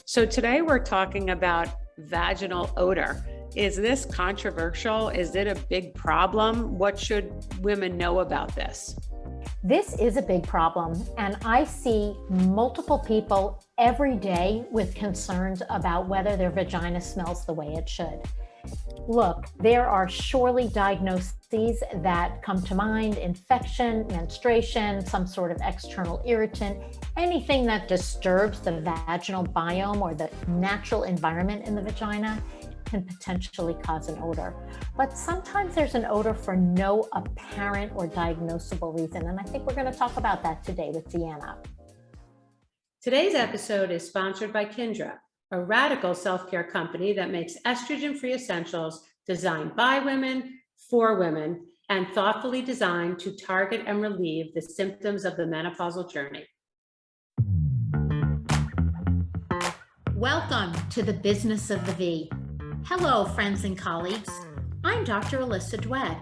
So today we're talking about vaginal odor. Is this controversial? Is it a big problem? What should women know about this? This is a big problem, and I see multiple people every day with concerns about whether their vagina smells the way it should. Look, there are surely diagnoses that come to mind: infection, menstruation, some sort of external irritant, anything that disturbs the vaginal biome or the natural environment in the vagina can potentially cause an odor. But sometimes there's an odor for no apparent or diagnosable reason, and I think we're going to talk about that today with Deeannah. Today's episode is sponsored by Kindra, a radical self-care company that makes estrogen-free essentials designed by women, for women, and thoughtfully designed to target and relieve the symptoms of the menopausal journey. Welcome to the Business of the V. Hello, friends and colleagues. I'm Dr. Alyssa Dweck.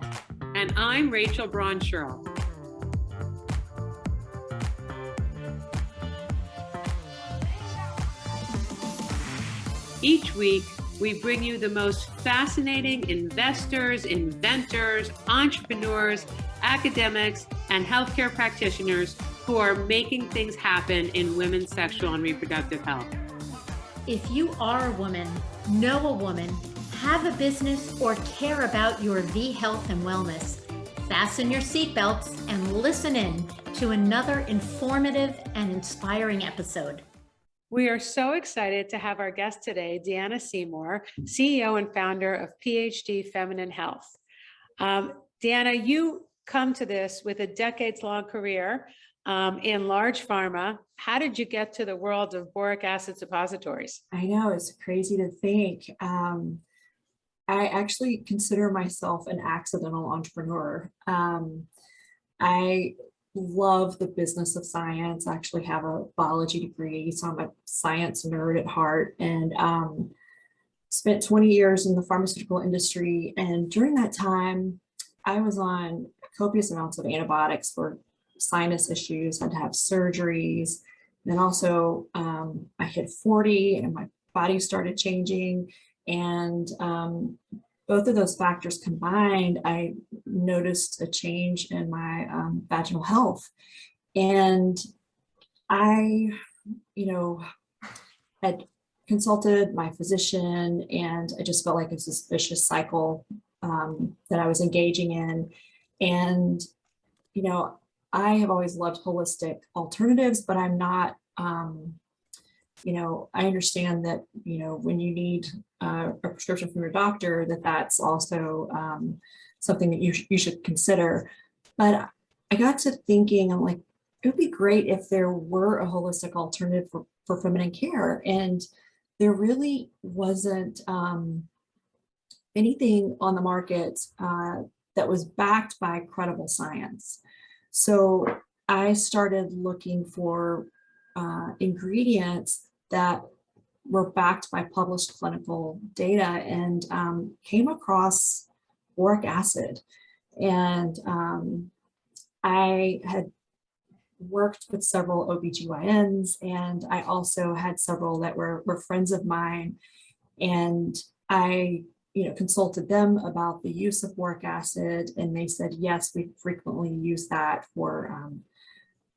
And I'm Rachel Braun-Sherrill. Each week, we bring you the most fascinating investors, inventors, entrepreneurs, academics, and healthcare practitioners who are making things happen in women's sexual and reproductive health. If you are a woman, know a woman, have a business, or care about your V health and wellness, fasten your seatbelts and listen in to another informative and inspiring episode. We are so excited to have our guest today, Deeannah Seymour, CEO and founder of PhD Feminine Health. Deeannah, you come to this with a decades-long career in large pharma. How did you get to the world of boric acid suppositories? I know, it's crazy to think. I actually consider myself an accidental entrepreneur. I love the business of science. I actually have a biology degree, so I'm a science nerd at heart, and spent 20 years in the pharmaceutical industry. And during that time, I was on copious amounts of antibiotics for sinus issues, had to have surgeries. And then also I hit 40 and my body started changing. And both of those factors combined, I noticed a change in my vaginal health. And I, had consulted my physician, and I just felt like it's this vicious cycle that I was engaging in. And, I have always loved holistic alternatives, but I'm not, I understand that, when you need a prescription from your doctor, that's also something that you should consider. But I got to thinking, I'm like, it would be great if there were a holistic alternative for feminine care. And there really wasn't anything on the market that was backed by credible science. So I started looking for ingredients that were backed by published clinical data, and came across boric acid. And I had worked with several OBGYNs, and I also had several that were friends of mine. And I consulted them about the use of boric acid, and they said, yes, we frequently use that for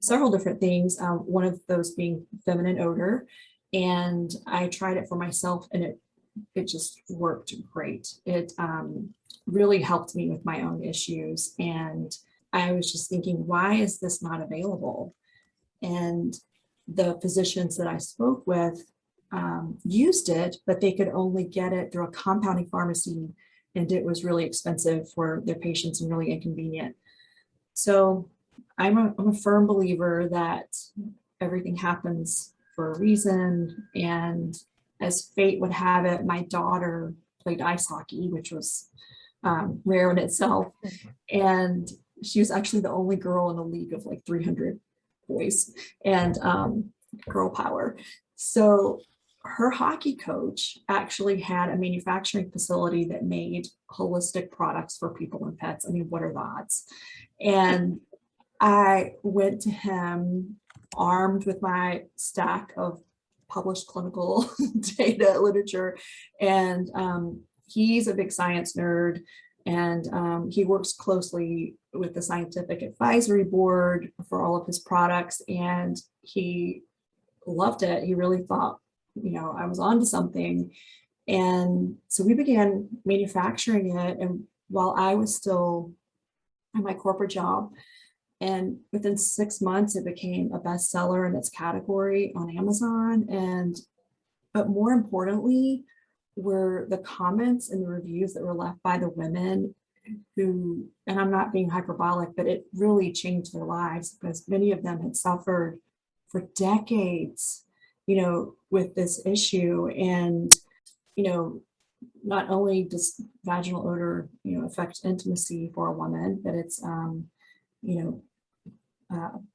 several different things. One of those being feminine odor. And I tried it for myself, and it just worked great. It really helped me with my own issues. And I was just thinking, why is this not available? And the physicians that I spoke with used it, but they could only get it through a compounding pharmacy, and it was really expensive for their patients and really inconvenient. So I'm a firm believer that everything happens for a reason. And as fate would have it, my daughter played ice hockey, which was rare in itself. And she was actually the only girl in a league of like 300 boys, and girl power. So her hockey coach actually had a manufacturing facility that made holistic products for people and pets. I mean, what are the odds? And I went to him armed with my stack of published clinical data literature. And he's a big science nerd, and he works closely with the scientific advisory board for all of his products, and he loved it. He really thought, I was onto something. And so we began manufacturing it, and while I was still in my corporate job, and within 6 months, it became a bestseller in its category on Amazon. But more importantly, were the comments and the reviews that were left by the women who, and I'm not being hyperbolic, but it really changed their lives, because many of them had suffered for decades, with this issue. And, not only does vaginal odor, affect intimacy for a woman, but it's,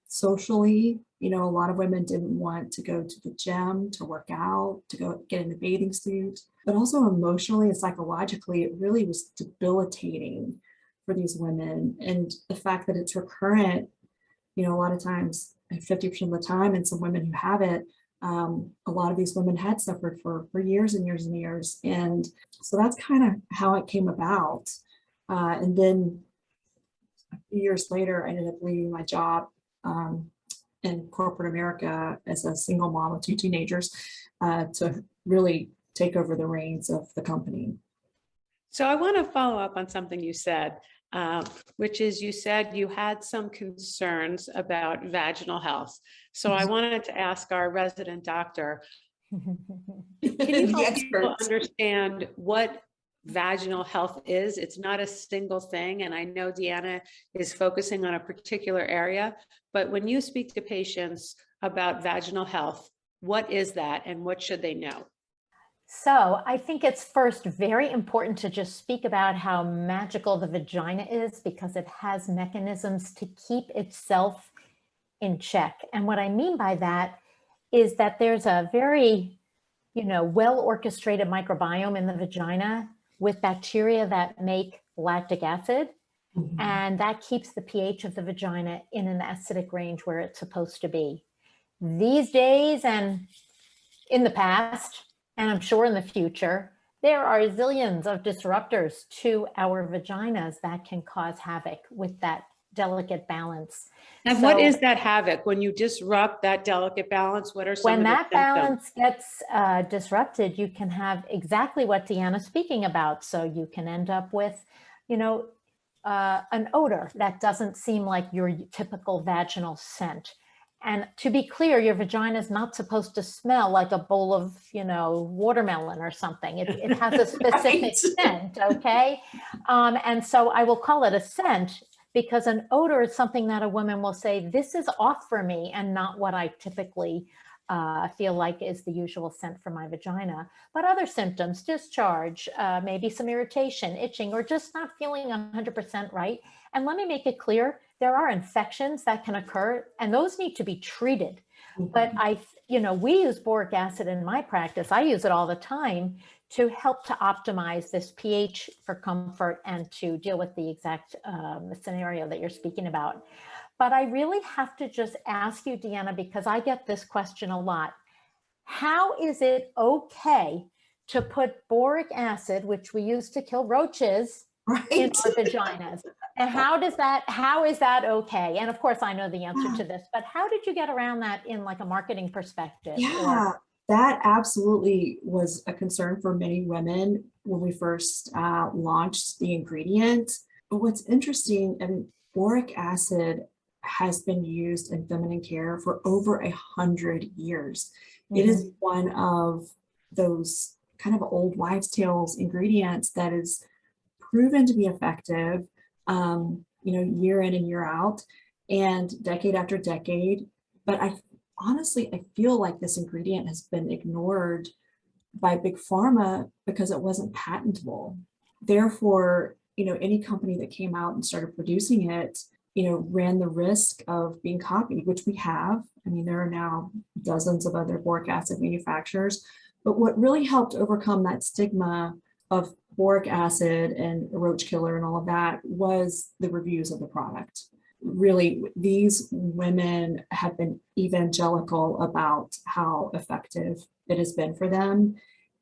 socially, a lot of women didn't want to go to the gym to work out, to go get in a bathing suit, but also emotionally and psychologically, it really was debilitating for these women. And the fact that it's recurrent, a lot of times, 50% of the time, and some women who have it, a lot of these women had suffered for years and years and years. And so that's kind of how it came about. And then a few years later, I ended up leaving my job in corporate America as a single mom of 2 teenagers to really take over the reins of the company. So I want to follow up on something you said, which is you said you had some concerns about vaginal health. So I wanted to ask our resident doctor, can you help people understand what vaginal health is? It's not a single thing. And I know Deeannah is focusing on a particular area, but when you speak to patients about vaginal health, what is that and what should they know? So I think it's first very important to just speak about how magical the vagina is, because it has mechanisms to keep itself in check. And what I mean by that is that there's a very, well orchestrated microbiome in the vagina with bacteria that make lactic acid. Mm-hmm. And that keeps the pH of the vagina in an acidic range where it's supposed to be. These days, and in the past, and I'm sure in the future, there are zillions of disruptors to our vaginas that can cause havoc with that delicate balance. And what is that havoc? When you disrupt that delicate balance, what are some of the symptoms? When that balance gets disrupted, you can have exactly what Deeannah's speaking about. So you can end up with, an odor that doesn't seem like your typical vaginal scent. And to be clear, your vagina is not supposed to smell like a bowl of, watermelon or something. It has a specific right. scent, okay? And so I will call it a scent, because an odor is something that a woman will say, this is off for me and not what I typically feel like is the usual scent for my vagina. But other symptoms, discharge, maybe some irritation, itching, or just not feeling 100% right. And let me make it clear, there are infections that can occur and those need to be treated. Mm-hmm. But we use boric acid in my practice. I use it all the time to help to optimize this pH for comfort and to deal with the exact scenario that you're speaking about. But I really have to just ask you, Deeannah, because I get this question a lot. How is it okay to put boric acid, which we use to kill roaches, right. in our vaginas? And how is that okay? And of course, I know the answer to this, but how did you get around that in like a marketing perspective? Yeah, that absolutely was a concern for many women when we first launched the ingredient. But what's interesting, and boric acid has been used in feminine care for over 100 years. Mm-hmm. It is one of those kind of old wives' tales ingredients that is proven to be effective, year in and year out, and decade after decade. But I feel like this ingredient has been ignored by big pharma because it wasn't patentable. Therefore, any company that came out and started producing it, ran the risk of being copied, which we have. I mean, there are now dozens of other boric acid manufacturers. But what really helped overcome that stigma of boric acid and a roach killer and all of that was the reviews of the product. really, these women have been evangelical about how effective it has been for them.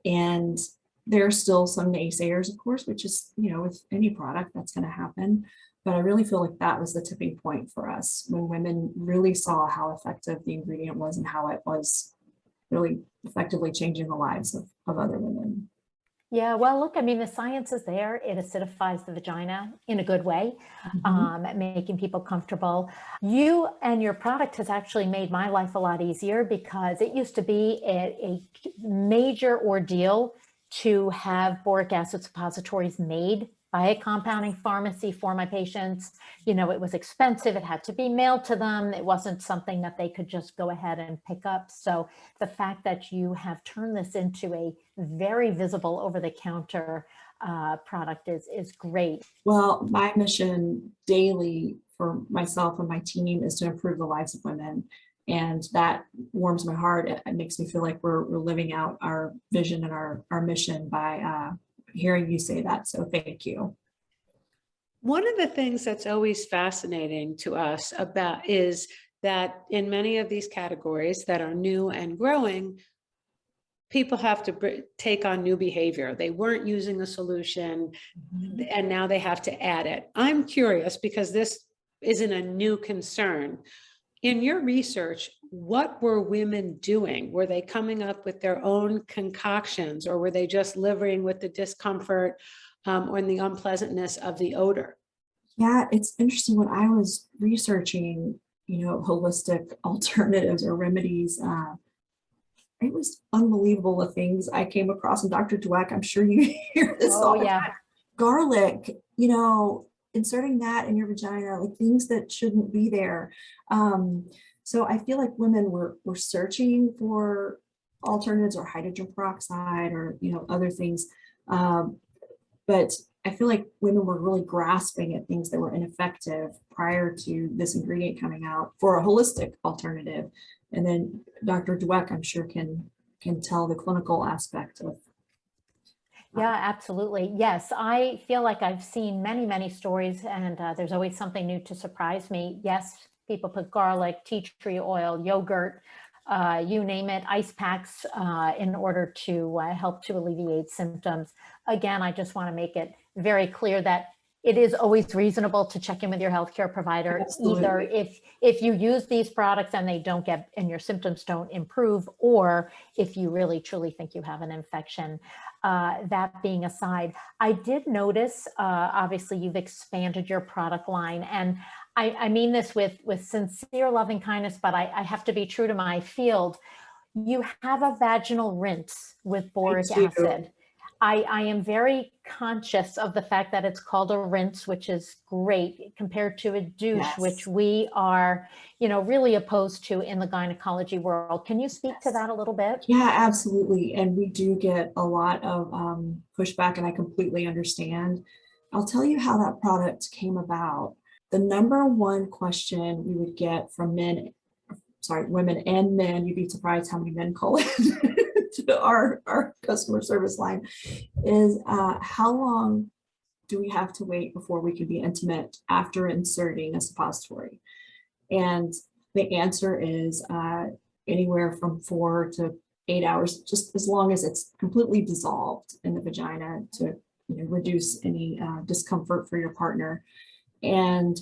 And there are still some naysayers, of course, which is, with any product that's going to happen. But I really feel like that was the tipping point for us when women really saw how effective the ingredient was and how it was really effectively changing the lives of other women. Yeah, well, look, I mean, the science is there. It acidifies the vagina in a good way, making people comfortable. You and your product has actually made my life a lot easier, because it used to be a major ordeal to have boric acid suppositories made by a compounding pharmacy for my patients. It was expensive. It had to be mailed to them. It wasn't something that they could just go ahead and pick up. So the fact that you have turned this into a very visible over-the-counter product is great. Well, my mission daily for myself and my team is to improve the lives of women. And that warms my heart. It makes me feel like we're living out our vision and our mission by hearing you say that. So thank you. One of the things that's always fascinating to us about is that in many of these categories that are new and growing, people have to take on new behavior. They weren't using a solution and now they have to add it. I'm curious, because this isn't a new concern. In your research, what were women doing? Were they coming up with their own concoctions, or were they just living with the discomfort or the unpleasantness of the odor? Yeah, it's interesting. When I was researching, holistic alternatives or remedies, it was unbelievable the things I came across. And Dr. Dweck, I'm sure you hear this all the time. Garlic, inserting that in your vagina, like things that shouldn't be there. So I feel like women were searching for alternatives, or hydrogen peroxide, or other things. But I feel like women were really grasping at things that were ineffective prior to this ingredient coming out for a holistic alternative. And then Dr. Dweck, I'm sure, can tell the clinical aspect of. Yeah, absolutely. Yes, I feel like I've seen many, many stories, and there's always something new to surprise me. Yes, people put garlic, tea tree oil, yogurt, you name it, ice packs in order to help to alleviate symptoms. Again, I just want to make it very clear that it is always reasonable to check in with your healthcare provider. Absolutely. Either if you use these products and they don't get, and your symptoms don't improve, or if you really truly think you have an infection. That being aside, I did notice, obviously you've expanded your product line, and I mean this with sincere loving kindness, but I have to be true to my field. You have a vaginal rinse with boric acid. I am very conscious of the fact that it's called a rinse, which is great compared to a douche, yes, which we are, really opposed to in the gynecology world. Can you speak to that a little bit? Yeah, absolutely. And we do get a lot of pushback, and I completely understand. I'll tell you how that product came about. The number one question we would get from women and men, you'd be surprised how many men call it to our customer service line, is how long do we have to wait before we can be intimate after inserting a suppository? And the answer is anywhere from 4 to 8 hours, just as long as it's completely dissolved in the vagina to reduce any discomfort for your partner. And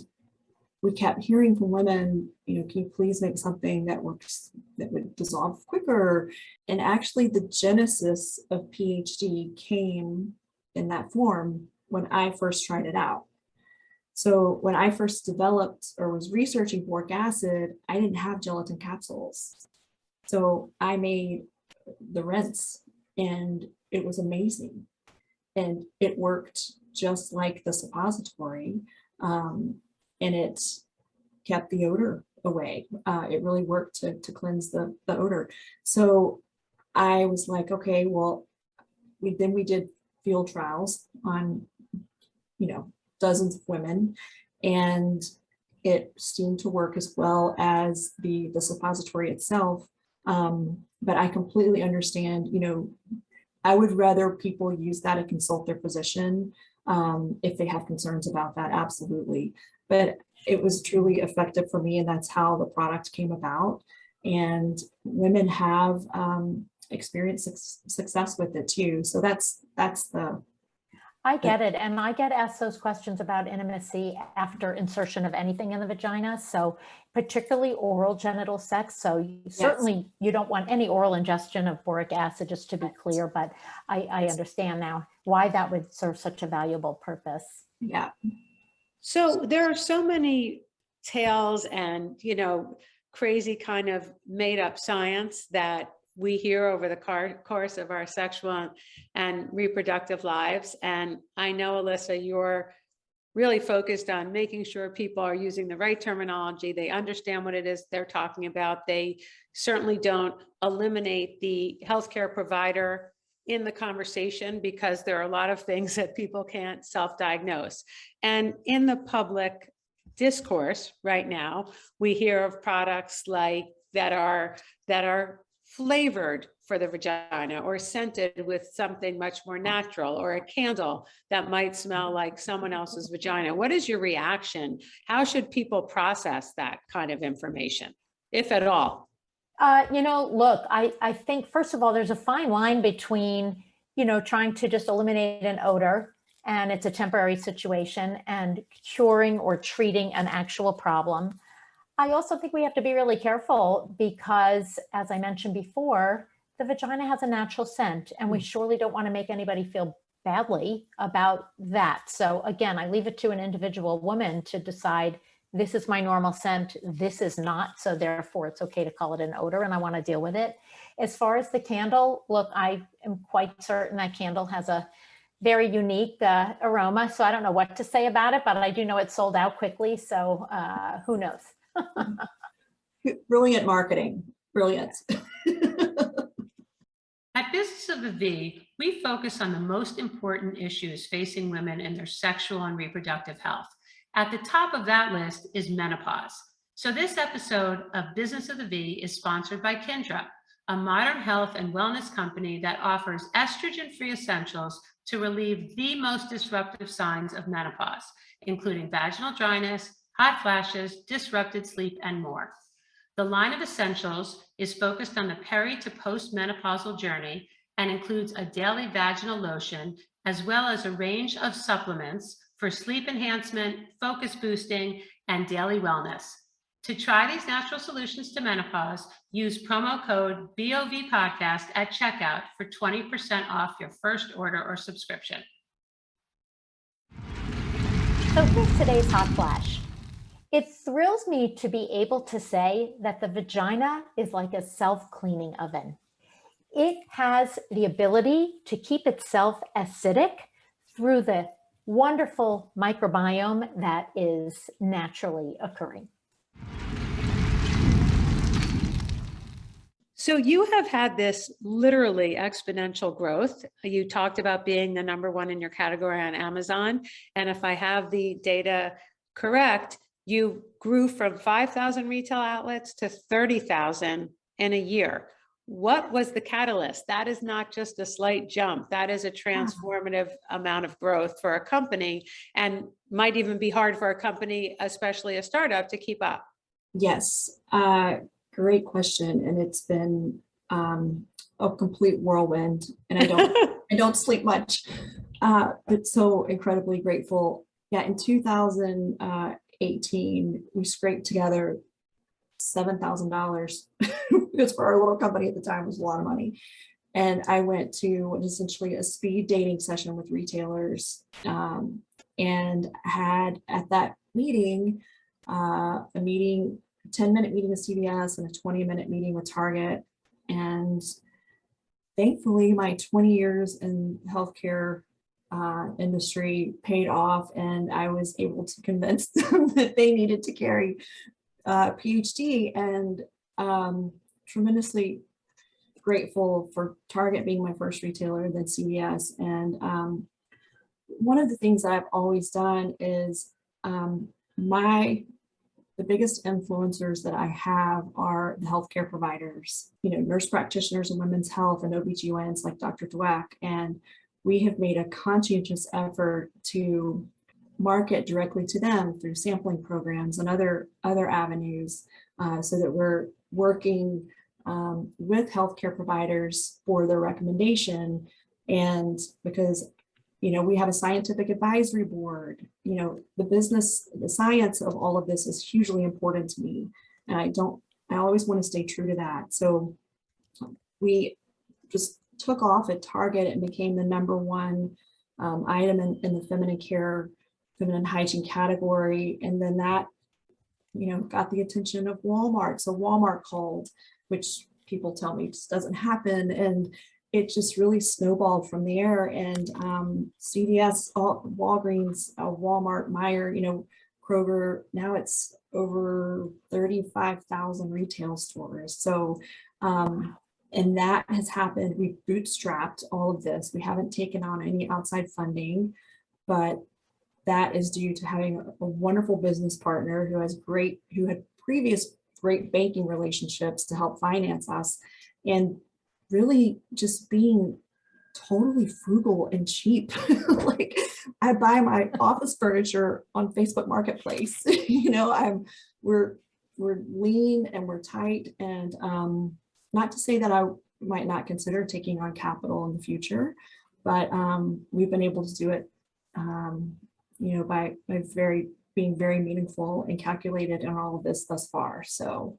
we kept hearing from women, can you please make something that works, that would dissolve quicker? And actually the genesis of PhD came in that form when I first tried it out. So when I first developed or was researching boric acid, I didn't have gelatin capsules. So I made the rinse, and it was amazing. And it worked just like the suppository. And it kept the odor away. It really worked to cleanse the odor. So I was like, okay, well, we did field trials on, dozens of women, and it seemed to work as well as the suppository itself. But I completely understand, I would rather people use that and consult their physician if they have concerns about that, absolutely. But it was truly effective for me, and that's how the product came about. And women have experienced success with it too. So that's the I get it. And I get asked those questions about intimacy after insertion of anything in the vagina. So particularly oral genital sex. So certainly you don't want any oral ingestion of boric acid, just to be clear, but I understand now why that would serve such a valuable purpose. Yeah. So there are so many tales and, crazy kind of made up science that we hear over the course of our sexual and reproductive lives. And I know, Alyssa, you're really focused on making sure people are using the right terminology. They understand what it is they're talking about. They certainly don't eliminate the healthcare provider in the conversation, because there are a lot of things that people can't self-diagnose. And in the public discourse right now, we hear of products like that are flavored for the vagina, or scented with something much more natural, or a candle that might smell like someone else's vagina. What is your reaction? How should people process that kind of information, if at all? Look, I think, first of all, there's a fine line between, trying to just eliminate an odor, and it's a temporary situation, and curing or treating an actual problem. I also think we have to be really careful because, as I mentioned before, the vagina has a natural scent, and we surely don't want to make anybody feel badly about that. So again, I leave it to an individual woman to decide, this is my normal scent, this is not, so therefore it's okay to call it an odor, and I want to deal with it. As far as the candle, look, I am quite certain that candle has a very unique aroma, so I don't know what to say about it, but I do know it sold out quickly, so who knows? Brilliant marketing. Brilliant. At Business of the V, we focus on the most important issues facing women in their sexual and reproductive health. At the top of that list is menopause. So this episode of Business of the V is sponsored by Kindra, a modern health and wellness company that offers estrogen-free essentials to relieve the most disruptive signs of menopause, including vaginal dryness, hot flashes, disrupted sleep, and more. The line of essentials is focused on the peri to postmenopausal journey and includes a daily vaginal lotion, as well as a range of supplements for sleep enhancement, focus boosting, and daily wellness. To try these natural solutions to menopause, use promo code BOVPodcast at checkout for 20% off your first order or subscription. So here's today's hot flash. It thrills me to be able to say that the vagina is like a self-cleaning oven. It has the ability to keep itself acidic through the wonderful microbiome that is naturally occurring. So you have had this literally exponential growth. You talked about being the #1 in your category on Amazon. And if I have the data correct, you grew from 5,000 retail outlets to 30,000 in a year. What was the catalyst? That is not just a slight jump. That is a transformative amount of growth for a company, and might even be hard for a company, especially a startup, to keep up. Yes, great question. And it's been a complete whirlwind, and I don't sleep much, but so incredibly grateful. Yeah, in 2018, we scraped together $7,000. Because for our little company at the time, it was a lot of money. And I went to essentially a speed dating session with retailers, and had at that meeting, a 10-minute meeting with CVS and a 20-minute meeting with Target. And thankfully, my 20 years in healthcare industry paid off, and I was able to convince them that they needed to carry PhD, and tremendously grateful for Target being my first retailer, then CVS. And one of the things that I've always done is the biggest influencers that I have are the healthcare providers, nurse practitioners in women's health and OBGYNs like Dr. Dweck. And we have made a conscientious effort to market directly to them through sampling programs and other avenues, so that we're working with healthcare providers for their recommendation. And because, we have a scientific advisory board, the science of all of this is hugely important to me. And I always want to stay true to that. So we just took off at Target and became the #1 item in the feminine hygiene category. And then that, got the attention of Walmart. So Walmart called, which people tell me just doesn't happen. And it just really snowballed from there. And CVS, Walgreens, Walmart, Meijer, Kroger, now it's over 35,000 retail stores. So, and that has happened. We've bootstrapped all of this. We haven't taken on any outside funding, but that is due to having a wonderful business partner who had previous great banking relationships to help finance us, and really just being totally frugal and cheap. Like, I buy my office furniture on Facebook Marketplace. We're lean and we're tight, and not to say that I might not consider taking on capital in the future, but we've been able to do it, by being very meaningful and calculated in all of this thus far. So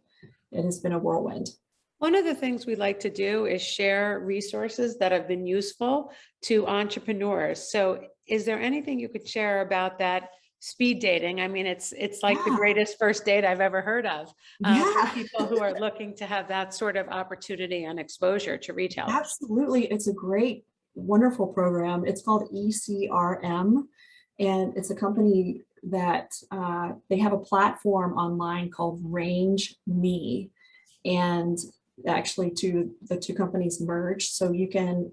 it has been a whirlwind. One of the things we like to do is share resources that have been useful to entrepreneurs. So is there anything you could share about that speed dating? I mean, it's like the greatest first date I've ever heard of, for people who are looking to have that sort of opportunity and exposure to retailers. Absolutely. It's a great, wonderful program. It's called ECRM, and it's a company that they have a platform online called Range Me. And actually the two companies merged, so you can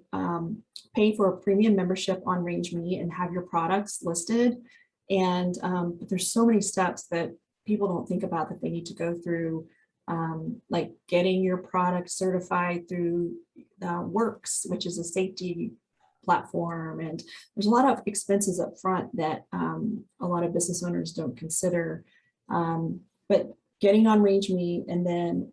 pay for a premium membership on Range Me and have your products listed. And but there's so many steps that people don't think about that they need to go through, like getting your product certified through Works, which is a safety platform. And there's a lot of expenses up front that a lot of business owners don't consider. But getting on Range Me and then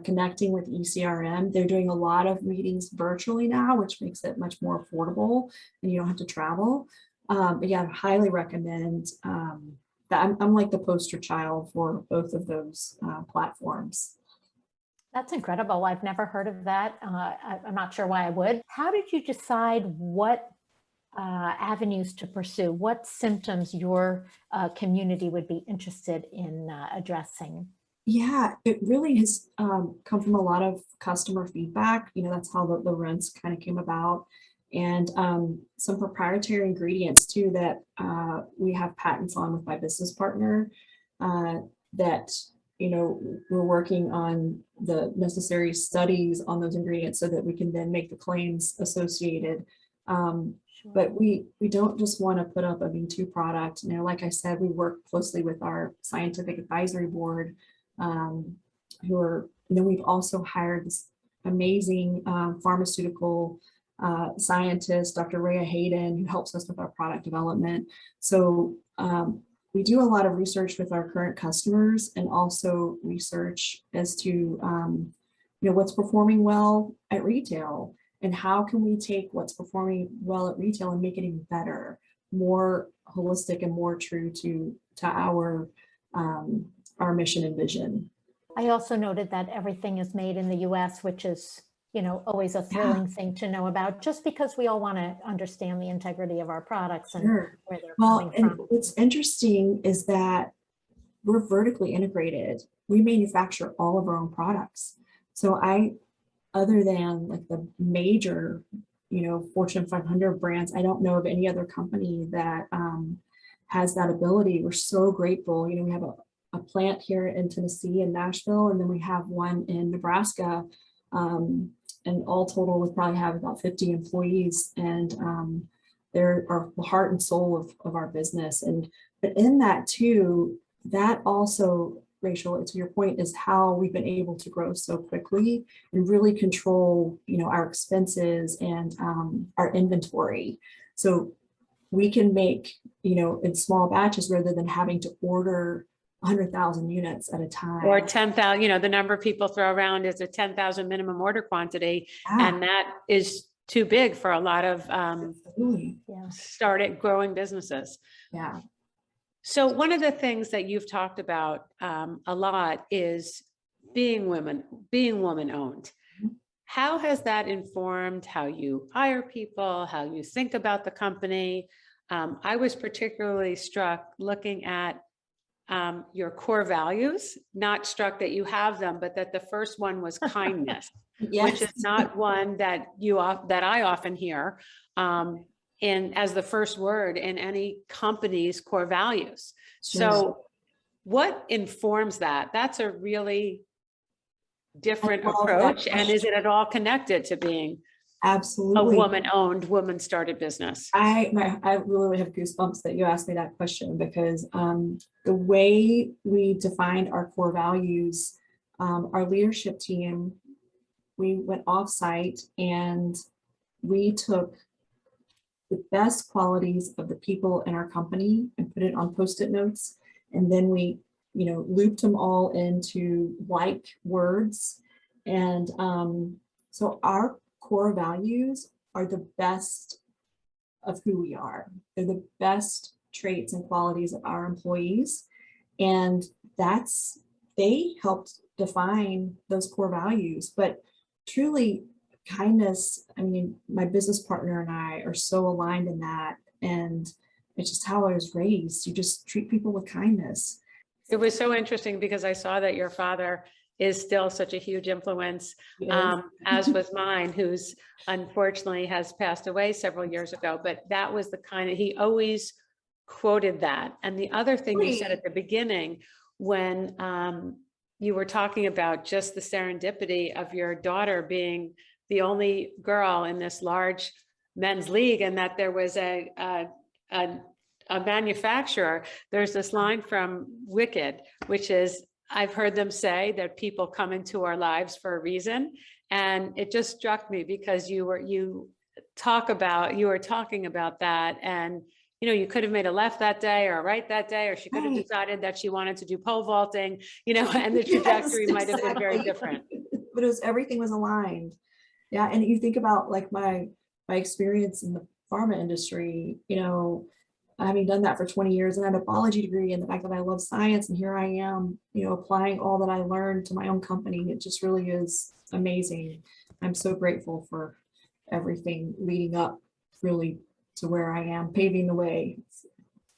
connecting with ECRM. They're doing a lot of meetings virtually now, which makes it much more affordable and you don't have to travel. But yeah, I highly recommend that. I'm like the poster child for both of those platforms. That's incredible. I've never heard of that. I'm not sure why I would. How did you decide what avenues to pursue? What symptoms your community would be interested in addressing? Yeah, it really has come from a lot of customer feedback. That's how the rents kind of came about. And some proprietary ingredients too that we have patents on with my business partner, that, we're working on the necessary studies on those ingredients so that we can then make the claims associated. Sure. But we don't just want to put up a Me Too product. Like I said, we work closely with our scientific advisory board, we've also hired this amazing pharmaceutical scientist, Dr. Rhea Hayden, who helps us with our product development. So we do a lot of research with our current customers, and also research as to what's performing well at retail, and how can we take what's performing well at retail and make it even better, more holistic and more true to our mission and vision. I also noted that everything is made in the US, which is, always a thrilling thing to know about, just because we all want to understand the integrity of our products and where they're coming from. And what's interesting is that we're vertically integrated. We manufacture all of our own products. So other than like the major, Fortune 500 brands, I don't know of any other company that has that ability. We're so grateful. We have a plant here in Tennessee and Nashville, and then we have one in Nebraska. And all total, we probably have about 50 employees, and they're the heart and soul of our business. But in that too, that also, Rachel, to your point, is how we've been able to grow so quickly and really control, our expenses and our inventory. So we can make, in small batches rather than having to order 100,000 units at a time. Or 10,000, the number people throw around is a 10,000 minimum order quantity. Yeah, And that is too big for a lot of absolutely. started growing businesses. Yeah. So one of the things that you've talked about a lot is being woman owned. Mhm. How has that informed how you hire people, how you think about the company? I was particularly struck looking at your core values, not struck that you have them, but that the first one was kindness, which is not one that that I often hear as the first word in any company's core values. So what informs that? That's a really different approach. And is it at all connected to being absolutely a woman-owned, woman-started business? I really have goosebumps that you asked me that question, because the way we defined our core values, our leadership team, we went off-site and we took the best qualities of the people in our company and put it on Post-it notes. And then we, looped them all into like words. And so our core values are the best of who we are. They're the best traits and qualities of our employees. And they helped define those core values. But truly, kindness, I mean, my business partner and I are so aligned in that. And it's just how I was raised. You just treat people with kindness. It was so interesting because I saw that your father is still such a huge influence, as was mine, who's unfortunately has passed away several years ago. But that was the kind of, he always quoted that. And the other thing you said at the beginning, when you were talking about just the serendipity of your daughter being the only girl in this large men's league, and that there was a manufacturer, there's this line from Wicked, which is, I've heard them say that people come into our lives for a reason. And it just struck me because you were talking about that. And, you could have made a left that day or a right that day, or she could have decided that she wanted to do pole vaulting, and the trajectory might have been very different. But everything was aligned. Yeah. And you think about like my experience in the pharma industry, having done that for 20 years and I had a biology degree, and the fact that I love science, and here I am, applying all that I learned to my own company. It just really is amazing. I'm so grateful for everything leading up really to where I am, paving the way.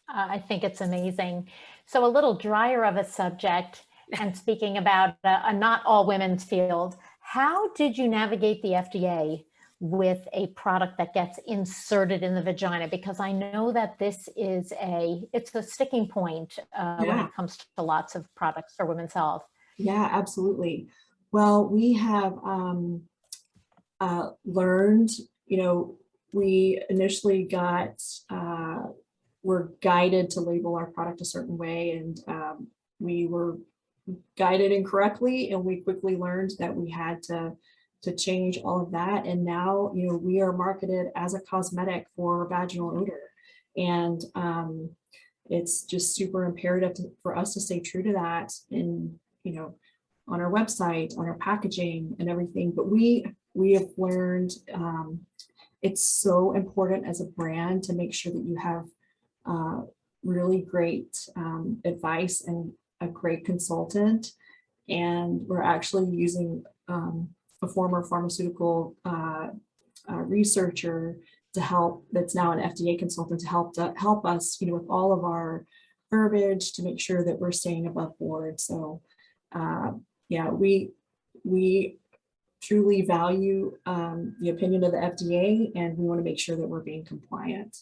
I think it's amazing. So a little drier of a subject, and speaking about a not all women's field, how did you navigate the FDA with a product that gets inserted in the vagina? Because I know that this is it's a sticking point when it comes to lots of products for women's health. Yeah, absolutely. Well, we have learned, we initially were guided to label our product a certain way, and we were guided incorrectly, and we quickly learned that we had to change all of that. And now, we are marketed as a cosmetic for vaginal odor. And it's just super imperative for us to stay true to that in, on our website, on our packaging and everything. But we have learned it's so important as a brand to make sure that you have really great advice and a great consultant. And we're actually using a former pharmaceutical researcher to help, that's now an FDA consultant, to help us, with all of our verbiage, to make sure that we're staying above board. So we truly value the opinion of the FDA, and we want to make sure that we're being compliant.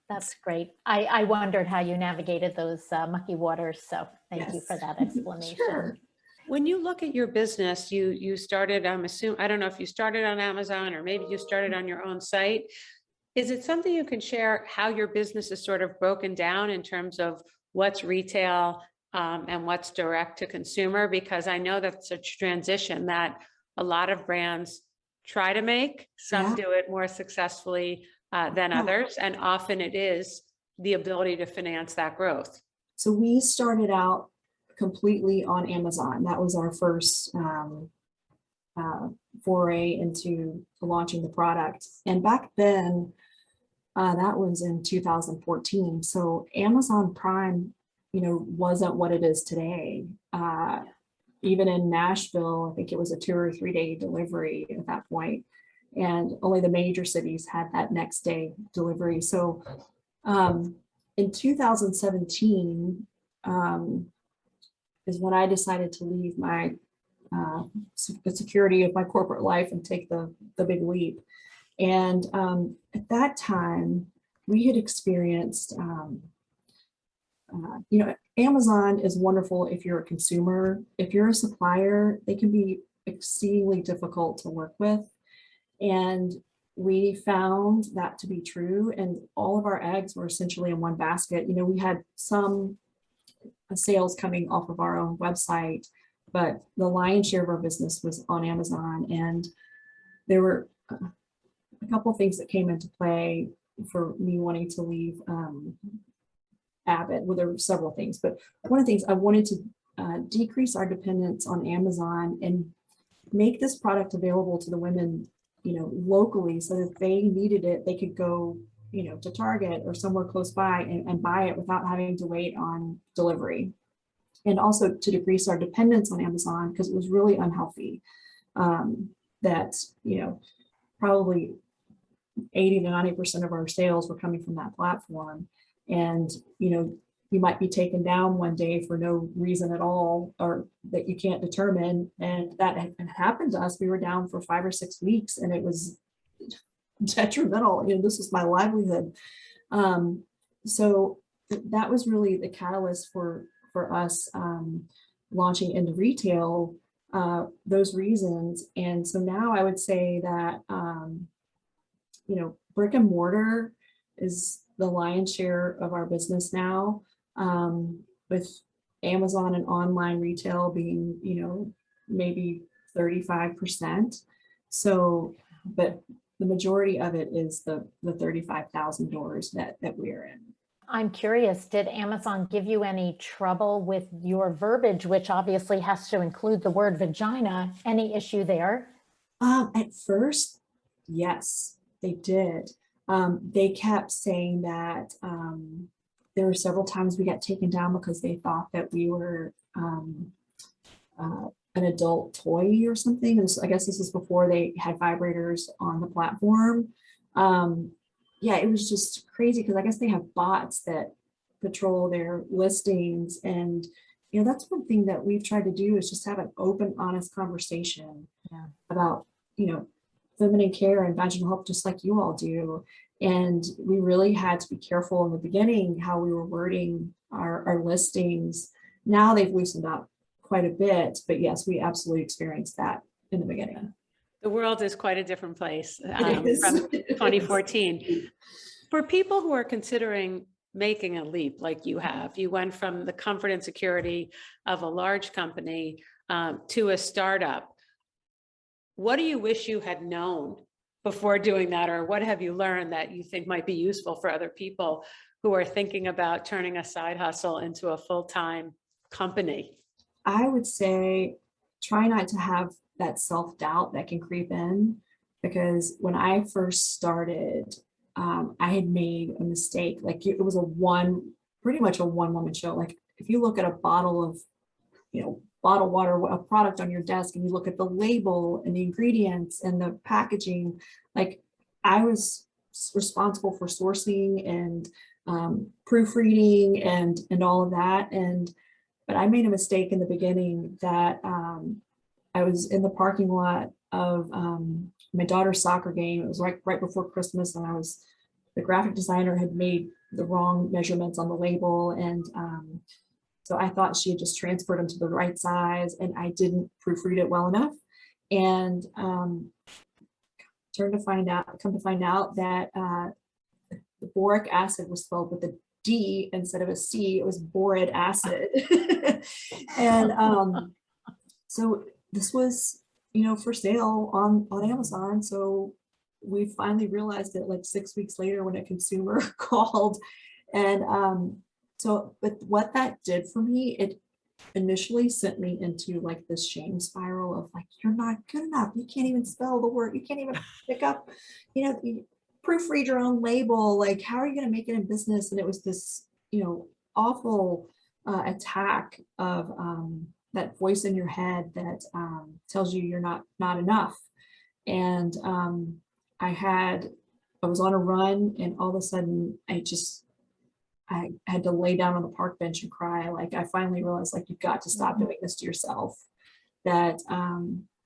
That's great. I wondered how you navigated those mucky waters. So thank you for that explanation. Sure. When you look at your business, you started, I don't know if you started on Amazon or maybe you started on your own site. Is it something you can share how your business is sort of broken down in terms of what's retail and what's direct to consumer? Because I know that's a transition that a lot of brands try to make. Some do it more successfully than others, and often it is the ability to finance that growth. So we started out completely on Amazon. That was our first foray into launching the product. And back then, that was in 2014. So Amazon Prime, wasn't what it is today. Even in Nashville, I think it was a 2 or 3 day delivery at that point. And only the major cities had that next day delivery. So in 2017 is when I decided to leave my the security of my corporate life and take the big leap. And at that time, we had experienced, Amazon is wonderful if you're a consumer. If you're a supplier, they can be exceedingly difficult to work with. And we found that to be true. And all of our eggs were essentially in one basket. We had some sales coming off of our own website, but the lion's share of our business was on Amazon. And there were a couple of things that came into play for me wanting to leave Abbott. Well, there were several things, but one of the things I wanted to decrease our dependence on Amazon and make this product available to the women, locally, so that if they needed it, they could go, to Target or somewhere close by and buy it without having to wait on delivery. And also to decrease our dependence on Amazon, because it was really unhealthy. That, probably 80 to 90% of our sales were coming from that platform. And, you might be taken down one day for no reason at all, or that you can't determine. And that had happened to us. We were down for 5 or 6 weeks, and it was detrimental. This was my livelihood. So that was really the catalyst for us launching into retail, those reasons. And so now I would say that, brick and mortar is the lion's share of our business now, with Amazon and online retail being, maybe 35%. So, but the majority of it is the 35,000 doors that we're in. I'm curious, did Amazon give you any trouble with your verbiage, which obviously has to include the word vagina? Any issue there? At first, yes, they did. They kept saying that there were several times we got taken down because they thought that we were an adult toy or something. I guess this was before they had vibrators on the platform. Yeah, it was just crazy because I guess they have bots that patrol their listings. And, that's one thing that we've tried to do is just have an open, honest conversation about, feminine care and vaginal health, just like you all do. And we really had to be careful in the beginning how we were wording our listings. Now they've loosened up quite a bit, but yes, we absolutely experienced that in the beginning. The world is quite a different place It from is. 2014. For people who are considering making a leap like you have, you went from the comfort and security of a large company to a startup. What do you wish you had known before doing that? Or what have you learned that you think might be useful for other people who are thinking about turning a side hustle into a full-time company? I would say try not to have that self-doubt that can creep in, because when I first started, I had made a mistake. Like it was pretty much a one-woman show. Like if you look at a bottle of, bottled water, a product on your desk, and you look at the label and the ingredients and the packaging, like I was responsible for sourcing and proofreading and all of that. But I made a mistake in the beginning that I was in the parking lot of my daughter's soccer game. It was right before Christmas, and the graphic designer had made the wrong measurements on the label, and so I thought she had just transferred them to the right size, and I didn't proofread it well enough. And come to find out that the boric acid was spelled with a D instead of a C. It was Boric Acid. And so this was, for sale on Amazon. So we finally realized it like 6 weeks later when a consumer called. And but what that did for me, it initially sent me into like this shame spiral of like, you're not good enough. You can't even spell the word. You can't even pick up, you proofread your own label. Like, how are you going to make it in business? And it was this, awful attack of that voice in your head that tells you you're not enough. And I was on a run, and all of a sudden I had to lay down on the park bench and cry. Like, I finally realized, like, you've got to stop doing this to yourself, that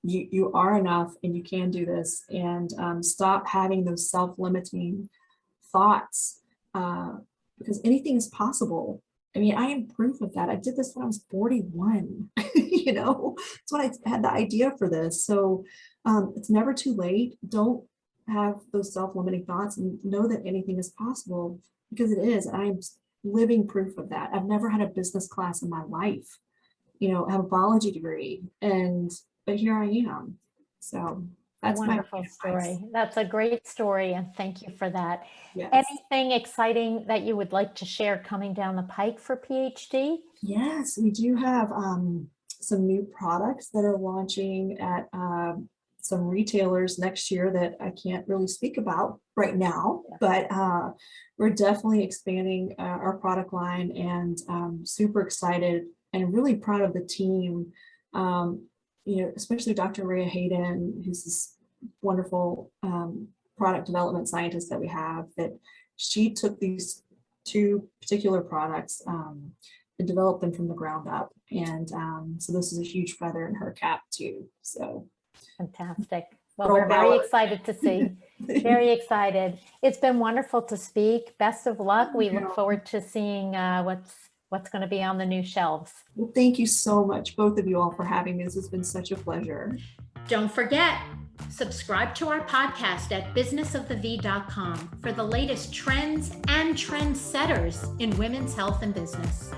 you are enough and you can do this, and stop having those self-limiting thoughts, because anything is possible. I mean, I am proof of that. I did this when I was 41, that's when I had the idea for this. So it's never too late. Don't have those self-limiting thoughts, and know that anything is possible, because it is. I'm living proof of that. I've never had a business class in my life, I have a biology degree, but here I am. So that's my Wonderful story. That's a great story, and thank you for that. Yes. Anything exciting that you would like to share coming down the pike for PhD? Yes, we do have some new products that are launching at some retailers next year that I can't really speak about right now, but we're definitely expanding our product line, and super excited and really proud of the team, especially Dr. Rhea Hayden, who's this wonderful product development scientist that we have, that she took these two particular products and developed them from the ground up. And so this is a huge feather in her cap too. So fantastic. Well, we're very excited to see. Very excited. It's been wonderful to speak. Best of luck. We look forward to seeing what's going to be on the new shelves. Well, thank you so much, both of you all, for having me. This has been such a pleasure. Don't forget, subscribe to our podcast at businessofthev.com for the latest trends and trendsetters in women's health and business.